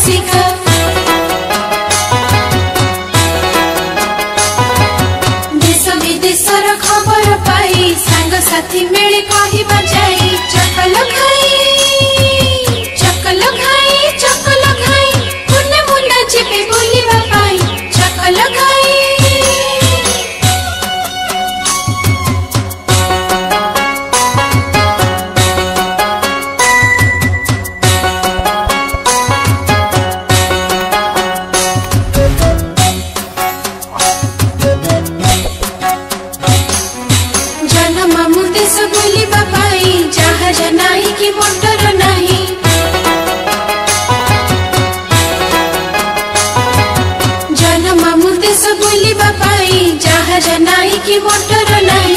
शिखा देश विदेशर खबर पाई सांग साथी मेले कहि बजाई चकल खाई मुन्ना मुन्ना जेबे बोलिबा पाई चकल खाई मामू देश बुलिबा पाई जहाज नाही कि मोटर नाही जन मामू देश बुलिबा पाई जहाज नाही कि मोटर नाही।